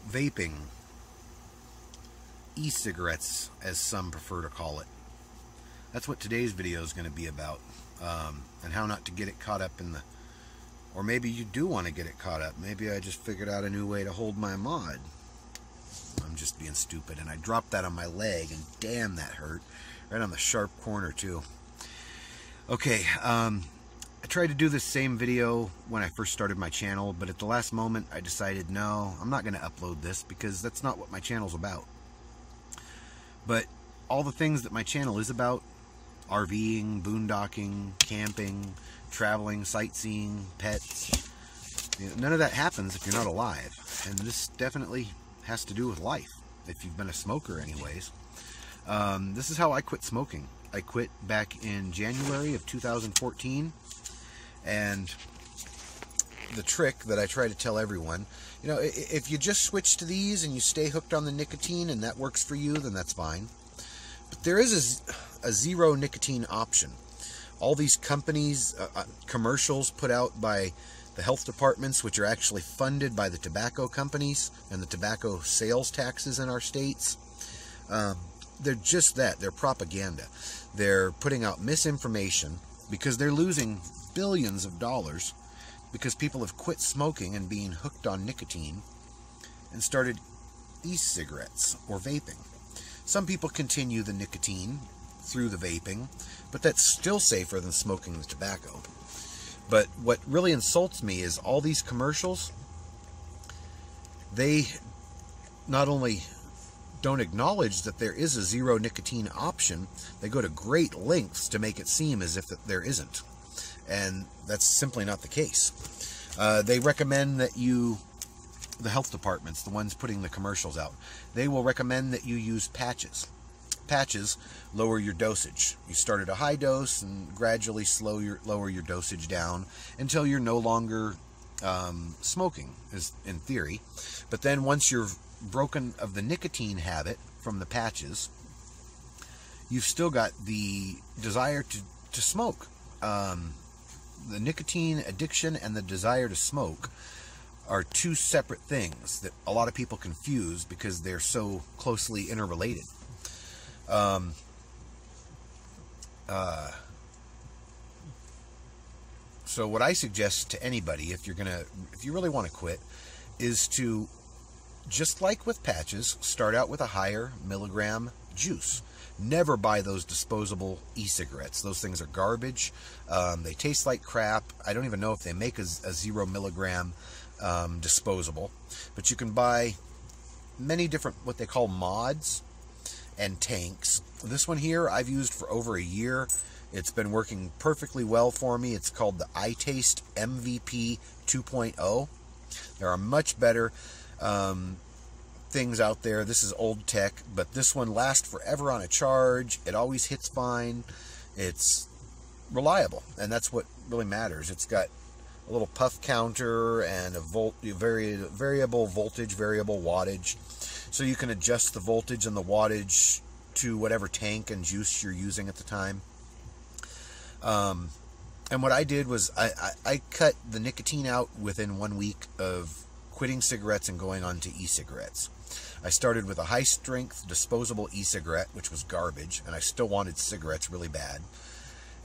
vaping, e-cigarettes as some prefer to call it. That's what today's video is going to be about, and how not to get it caught up in the, or maybe you do want to get it caught up. Maybe I just figured out a new way to hold my mod. I'm just being stupid, and I dropped that on my leg, and damn, that hurt. Right on the sharp corner, too. Okay, I tried to do this same video when I first started my channel, but at the last moment I decided, no, I'm not going to upload this because that's not what my channel's about. But all the things that my channel is about, RVing, boondocking, camping, traveling, sightseeing, pets, none of that happens if you're not alive. And this definitely has to do with life, if you've been a smoker anyways. This is how I quit smoking. I quit back in January of 2014, and the trick that I try to tell everyone, if you just switch to these and you stay hooked on the nicotine and that works for you, then that's fine. But there is a zero nicotine option. All these companies, commercials put out by the health departments, which are actually funded by the tobacco companies and the tobacco sales taxes in our states, they're just that. They're propaganda. They're putting out misinformation because they're losing billions of dollars because people have quit smoking and being hooked on nicotine and started e-cigarettes or vaping. Some people continue the nicotine through the vaping, but that's still safer than smoking the tobacco. But what really insults me is all these commercials, they not only don't acknowledge that there is a zero nicotine option, they go to great lengths to make it seem as if there isn't. And that's simply not the case. They recommend that the health departments, the ones putting the commercials out, they will recommend that you use patches. Patches lower your dosage. You start at a high dose and gradually lower your dosage down until you're no longer smoking, is in theory. But then once you're broken of the nicotine habit from the patches, you've still got the desire to smoke. The nicotine addiction and the desire to smoke are two separate things that a lot of people confuse because they're so closely interrelated. So what I suggest to anybody, if you really want to quit, is to, just like with patches, start out with a higher milligram juice. Never buy those disposable e-cigarettes. Those things are garbage. They taste like crap. I don't even know if they make a 0 milligram disposable. But you can buy many different, what they call mods and tanks. This one here I've used for over a year. It's been working perfectly well for me. It's called the iTaste MVP 2.0. There are much better things out there. This is old tech, but this one lasts forever on a charge. It always hits fine. It's reliable, and that's what really matters. It's got a little puff counter and a variable voltage, variable wattage, so you can adjust the voltage and the wattage to whatever tank and juice you're using at the time. And what I did was I cut the nicotine out within 1 week of quitting cigarettes and going on to e-cigarettes. I started with a high-strength disposable e-cigarette, which was garbage, and I still wanted cigarettes really bad.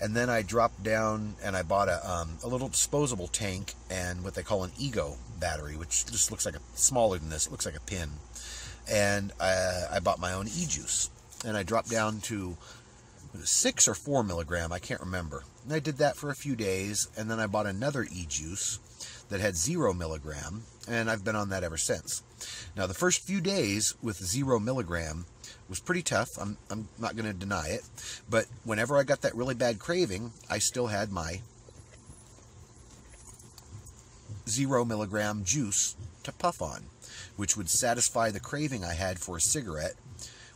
And then I dropped down and I bought a little disposable tank and what they call an Ego battery, which just looks like smaller than this. It looks like a pin. And I bought my own e-juice. And I dropped down to 6 or 4 milligram, I can't remember. And I did that for a few days, and then I bought another e-juice that had 0 milligram, and I've been on that ever since. Now, the first few days with 0 milligram was pretty tough. I'm not going to deny it. But whenever I got that really bad craving, I still had my 0 milligram juice to puff on, which would satisfy the craving I had for a cigarette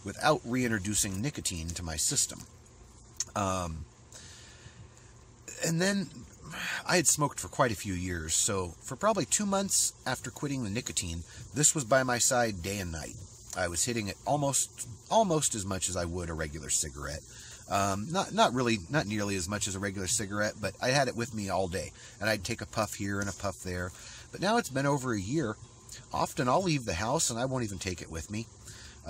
without reintroducing nicotine to my system. And then I had smoked for quite a few years, so for probably 2 months after quitting the nicotine, this was by my side day and night. I was hitting it almost as much as I would a regular cigarette. Not nearly as much as a regular cigarette, but I had it with me all day, and I'd take a puff here and a puff there. But now it's been over a year, Often I'll leave the house and I won't even take it with me.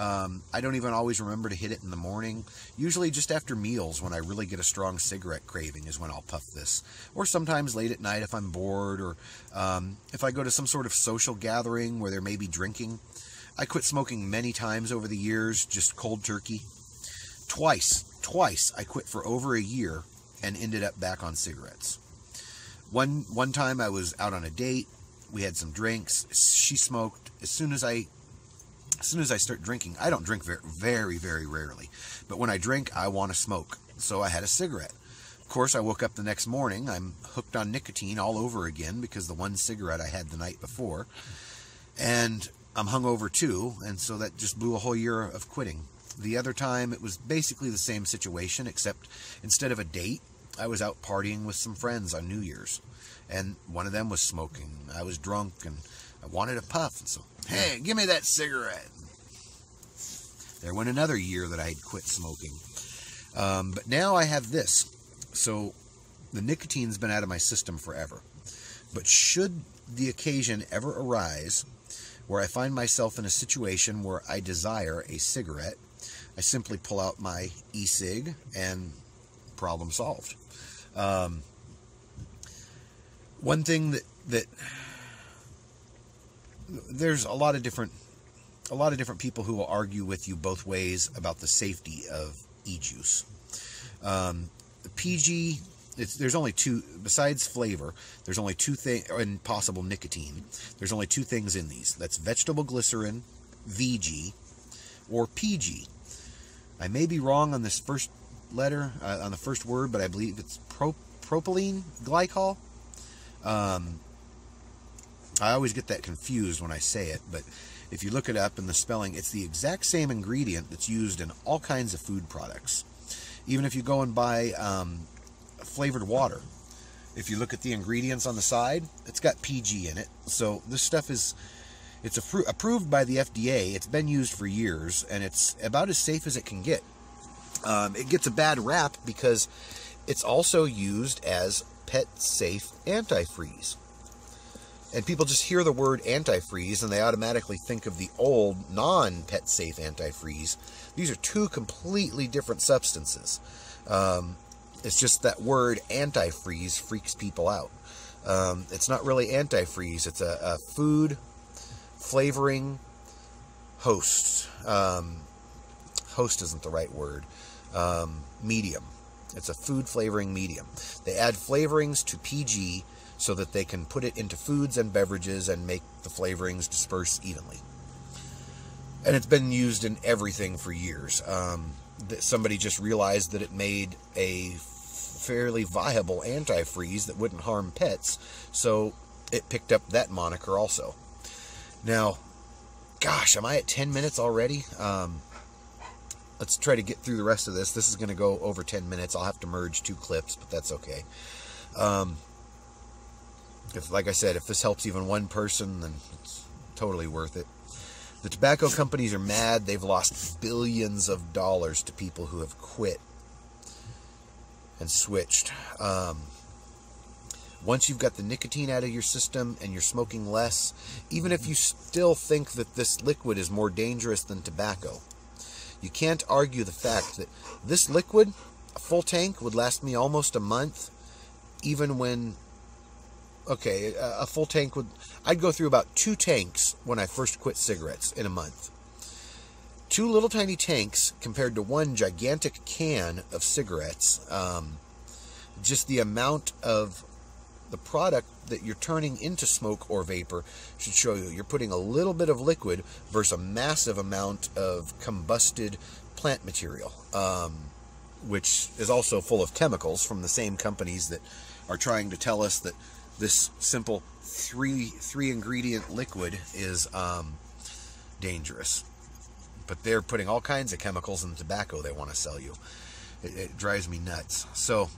I don't even always remember to hit it in the morning. Usually just after meals, when I really get a strong cigarette craving, is when I'll puff this. Or sometimes late at night if I'm bored, or if I go to some sort of social gathering where there may be drinking. I quit smoking many times over the years, just cold turkey. Twice I quit for over a year and ended up back on cigarettes. One time I was out on a date. We had some drinks. She smoked. As soon as I start drinking, I don't drink very, very rarely, but when I drink, I want to smoke. So I had a cigarette. Of course, I woke up the next morning. I'm hooked on nicotine all over again because the one cigarette I had the night before, and I'm hungover too, and so that just blew a whole year of quitting. The other time, it was basically the same situation, except instead of a date, I was out partying with some friends on New Year's, and one of them was smoking. I was drunk, and I wanted a puff, and so, hey, give me that cigarette. There went another year that I had quit smoking. But now I have this. So the nicotine's been out of my system forever. But should the occasion ever arise where I find myself in a situation where I desire a cigarette, I simply pull out my Ecig and problem solved. One thing that there's a lot of different people who will argue with you both ways about the safety of e-juice. The PG, there's only two, besides flavor, there's only two things, and possible nicotine, there's only two things in these. That's vegetable glycerin, VG, or PG. I may be wrong on this first letter, on the first word, but I believe it's propylene glycol. I always get that confused when I say it, but if you look it up in the spelling, it's the exact same ingredient that's used in all kinds of food products. Even if you go and buy flavored water, if you look at the ingredients on the side, it's got PG in it. So this stuff it's approved by the FDA. It's been used for years, and it's about as safe as it can get. It gets a bad rap because it's also used as pet-safe antifreeze. And people just hear the word antifreeze and they automatically think of the old non-pet safe antifreeze. These are two completely different substances. It's just that word antifreeze freaks people out. It's not really antifreeze. It's a food flavoring host. Host isn't the right word. Medium. It's a food flavoring medium. They add flavorings to PG so that they can put it into foods and beverages and make the flavorings disperse evenly. And it's been used in everything for years. Somebody just realized that it made a fairly viable antifreeze that wouldn't harm pets, so it picked up that moniker also. Now, gosh, am I at 10 minutes already? Let's try to get through the rest of this. This is going to go over 10 minutes. I'll have to merge two clips, but that's okay. Like I said, if this helps even one person, then it's totally worth it. The tobacco companies are mad. They've lost billions of dollars to people who have quit and switched. Once you've got the nicotine out of your system and you're smoking less, even if you still think that this liquid is more dangerous than tobacco, you can't argue the fact that this liquid, a full tank, would last me almost a month, even when... Okay, a full tank I'd go through about 2 tanks when I first quit cigarettes in a month. 2 little tiny tanks compared to 1 gigantic can of cigarettes. Just the amount of the product that you're turning into smoke or vapor should show you. You're putting a little bit of liquid versus a massive amount of combusted plant material, which is also full of chemicals from the same companies that are trying to tell us that this simple three ingredient liquid is dangerous. But they're putting all kinds of chemicals in the tobacco they want to sell you. It drives me nuts. So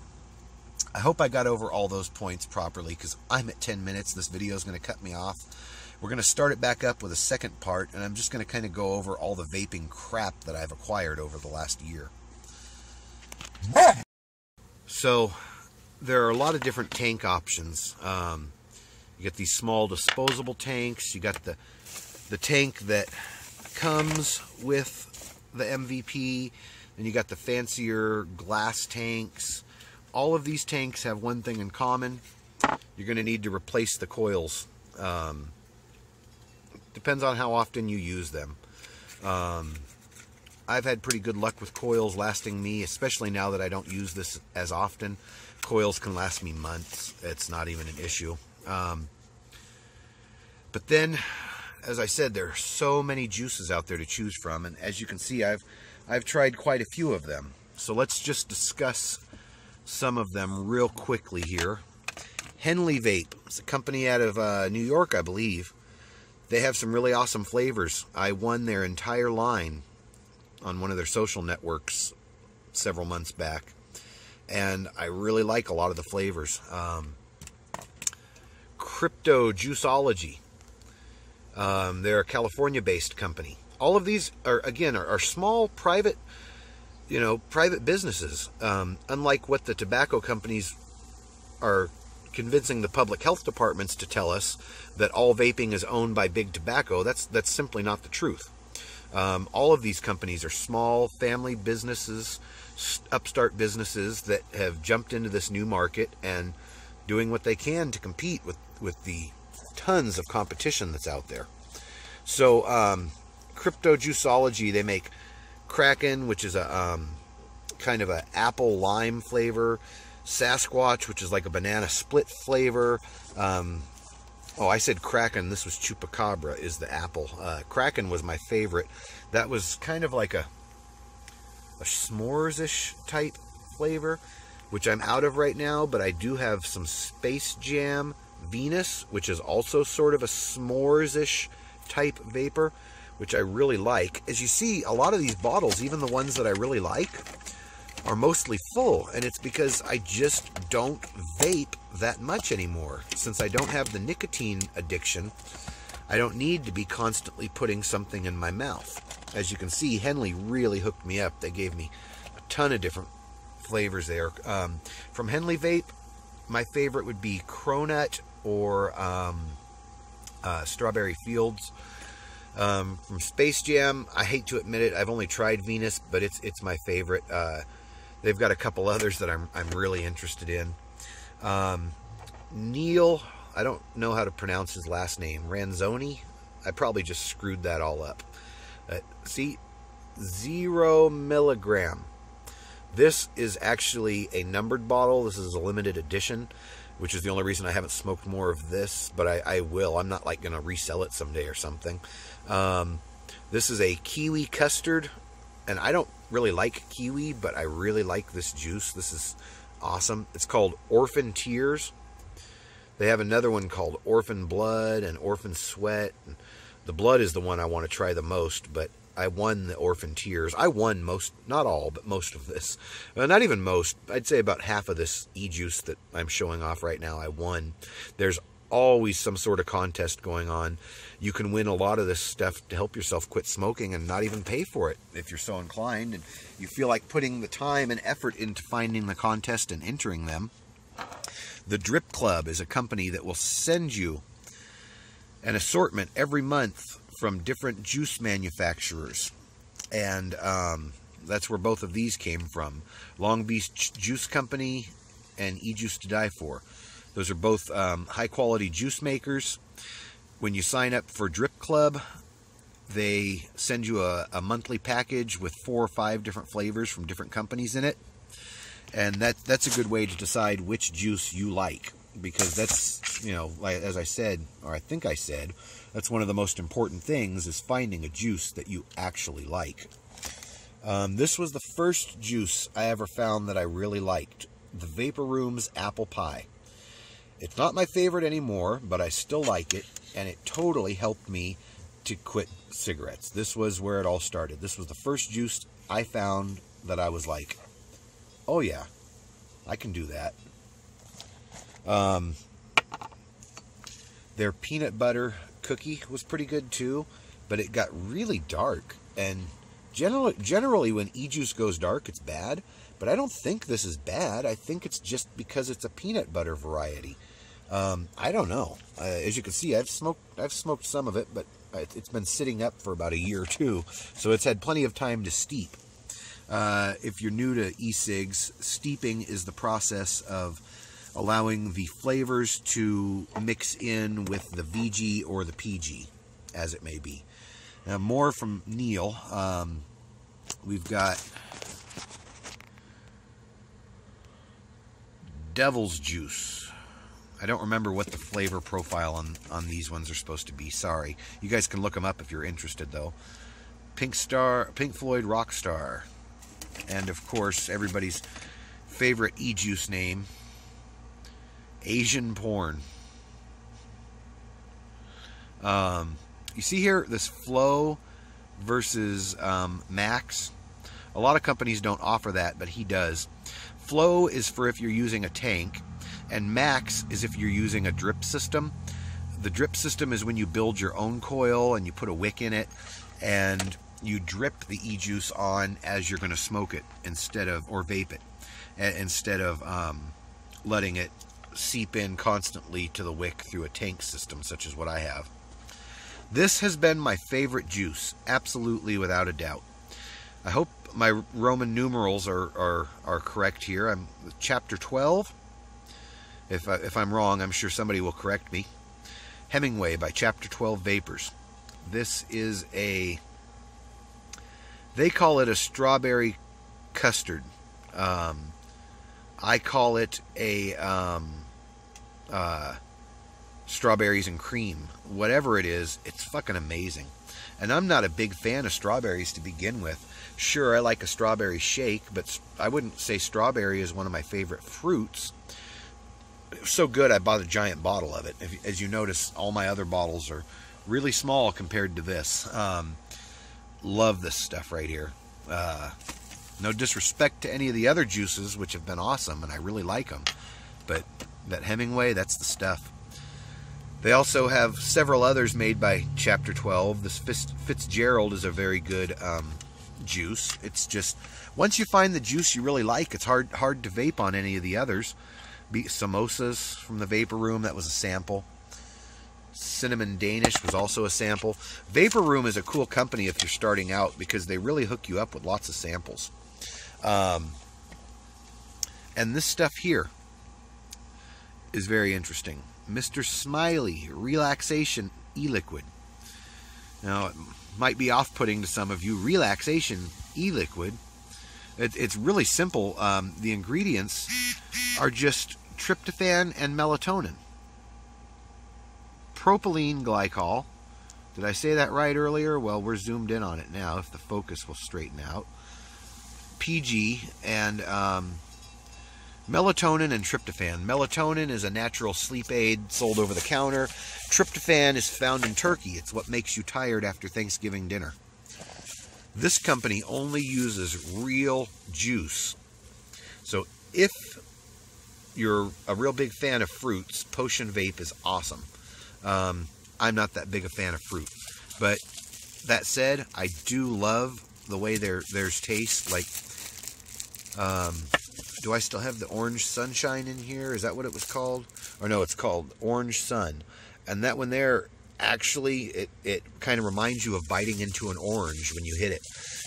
I hope I got over all those points properly, because I'm at 10 minutes. This video is going to cut me off. We're going to start it back up with a second part, and I'm just going to kind of go over all the vaping crap that I've acquired over the last year. So there are a lot of different tank options. You get these small disposable tanks. You got the tank that comes with the MVP. And you got the fancier glass tanks. All of these tanks have one thing in common. You're going to need to replace the coils. Depends on how often you use them. I've had pretty good luck with coils lasting me, especially now that I don't use this as often. Coils can last me months. It's not even an issue. But then, as I said, there are so many juices out there to choose from, and as you can see, I've tried quite a few of them. So let's just discuss some of them real quickly here. Henley Vape. It's a company out of New York, I believe. They have some really awesome flavors. I won their entire line on one of their social networks several months back. And I really like a lot of the flavors. Crypto Juiceology. They're a California-based company. All of these are small, private, private businesses. Unlike what the tobacco companies are convincing the public health departments to tell us, that all vaping is owned by big tobacco. That's simply not the truth. All of these companies are small family businesses, upstart businesses that have jumped into this new market and doing what they can to compete with the tons of competition that's out there. So Crypto Juiceology, they make Kraken, which is a kind of an apple lime flavor, Sasquatch, which is like a banana split flavor. Oh, I said Kraken. This was Chupacabra is the apple. Kraken was my favorite. That was kind of like a s'mores-ish type flavor, which I'm out of right now, but I do have some Space Jam Venus, which is also sort of a s'mores-ish type vapor, which I really like. As you see, a lot of these bottles, even the ones that I really like, are mostly full, and it's because I just don't vape that much anymore. Since I don't have the nicotine addiction, I don't need to be constantly putting something in my mouth. As you can see, Henley really hooked me up. They gave me a ton of different flavors there. From Henley Vape, my favorite would be Cronut or Strawberry Fields. From Space Jam, I hate to admit it, I've only tried Venus, but it's my favorite. They've got a couple others that I'm really interested in. Neil, I don't know how to pronounce his last name. Ranzoni? I probably just screwed that all up. See, 0 milligram. This is actually a numbered bottle. This is a limited edition, which is the only reason I haven't smoked more of this, but I will. I'm not like going to resell it someday or something. This is a kiwi custard, and I don't really like kiwi, but I really like this juice. This is awesome. It's called Orphan Tears. They have another one called Orphan Blood and Orphan Sweat. The blood is the one I want to try the most, but I won the Orphan Tears. I won most, not all, but most of this. Not even most. I'd say about half of this e-juice that I'm showing off right now, I won. There's always some sort of contest going on. You can win a lot of this stuff to help yourself quit smoking and not even pay for it if you're so inclined and you feel like putting the time and effort into finding the contest and entering them. The Drip Club is a company that will send you an assortment every month from different juice manufacturers, and that's where both of these came from. Long Beach Juice Company and E-Juice to Die For. Those are both high-quality juice makers. When you sign up for Drip Club, they send you a monthly package with 4 or 5 different flavors from different companies in it. And that's a good way to decide which juice you like. Because that's, like, as I said, or I think I said, that's one of the most important things, is finding a juice that you actually like. This was the first juice I ever found that I really liked. The Vapor Room's Apple Pie. It's not my favorite anymore, but I still like it, and it totally helped me to quit cigarettes. This was where it all started. This was the first juice I found that I was like, oh yeah, I can do that. Their peanut butter cookie was pretty good too, but it got really dark, and generally when e-juice goes dark, it's bad, but I don't think this is bad. I think it's just because it's a peanut butter variety. I don't know. As you can see, I've smoked some of it, but it's been sitting up for about a year or two, so it's had plenty of time to steep. If you're new to e-cigs, steeping is the process of allowing the flavors to mix in with the VG or the PG, as it may be. Now, more from Neil. We've got Devil's Juice. I don't remember what the flavor profile on these ones are supposed to be. Sorry. You guys can look them up if you're interested, though. Pink Floyd Rockstar. And, of course, everybody's favorite e-juice name, Asian Porn. You see here, this Flow versus Max. A lot of companies don't offer that, but he does. Flow is for if you're using a tank, and Max is if you're using a drip system. The drip system is when you build your own coil and you put a wick in it and you drip the e-juice on as you're going to smoke it or vape it, instead of letting it seep in constantly to the wick through a tank system such as what I have. This has been my favorite juice, absolutely, without a doubt. I hope my Roman numerals are correct here. I'm chapter 12. If I'm wrong, I'm sure somebody will correct me. Hemingway by Chapter 12 Vapors. This is they call it a strawberry custard. I call it a strawberries and cream. Whatever it is, it's fucking amazing. And I'm not a big fan of strawberries to begin with. Sure, I like a strawberry shake, but I wouldn't say strawberry is one of my favorite fruits. It was so good, I bought a giant bottle of it. As you notice, all my other bottles are really small compared to this. Love this stuff right here. No disrespect to any of the other juices, which have been awesome, and I really like them. But that Hemingway, that's the stuff. They also have several others made by Chapter 12. This Fitzgerald is a very good juice. It's just, once you find the juice you really like, it's hard to vape on any of the others. Samosas from the Vapor Room, that was a sample. Cinnamon Danish was also a sample. Vapor Room is a cool company if you're starting out because they really hook you up with lots of samples. And this stuff here is very interesting. Mr. Smiley Relaxation E-Liquid. Now, it might be off-putting to some of you. Relaxation E-Liquid. It's really simple. The ingredients are just tryptophan and melatonin. Propylene glycol. Did I say that right earlier? Well, we're zoomed in on it now, if the focus will straighten out. PG and melatonin and tryptophan. Melatonin is a natural sleep aid sold over the counter. Tryptophan is found in turkey. It's what makes you tired after Thanksgiving dinner. This company only uses real juice. So if you're a real big fan of fruits, Potion Vape is awesome. I'm not that big a fan of fruit. But that said, I do love the way theirs taste. Like, do I still have the Orange Sunshine in here? Is that what it was called? Or no, it's called Orange Sun. And that one there, actually, it kind of reminds you of biting into an orange when you hit it.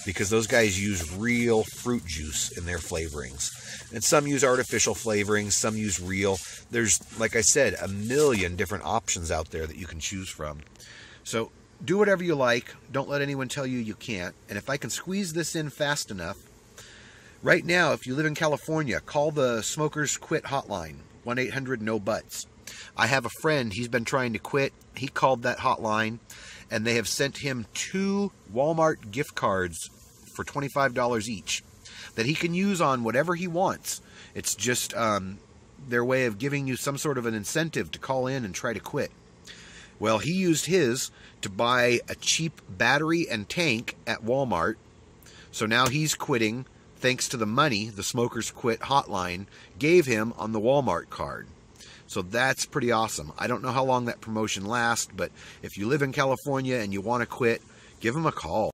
Because those guys use real fruit juice in their flavorings. And some use artificial flavorings, some use real. There's, like I said, a million different options out there that you can choose from. So do whatever you like. Don't let anyone tell you you can't. And if I can squeeze this in fast enough, right now, if you live in California, call the Smokers Quit hotline, 1-800-NO-BUTS. I have a friend, he's been trying to quit. He called that hotline, and they have sent him 2 Walmart gift cards for $25 each that he can use on whatever he wants. It's just their way of giving you some sort of an incentive to call in and try to quit. Well, he used his to buy a cheap battery and tank at Walmart. So now he's quitting thanks to the money the Smokers Quit hotline gave him on the Walmart card. So that's pretty awesome. I don't know how long that promotion lasts, but if you live in California and you want to quit, give them a call.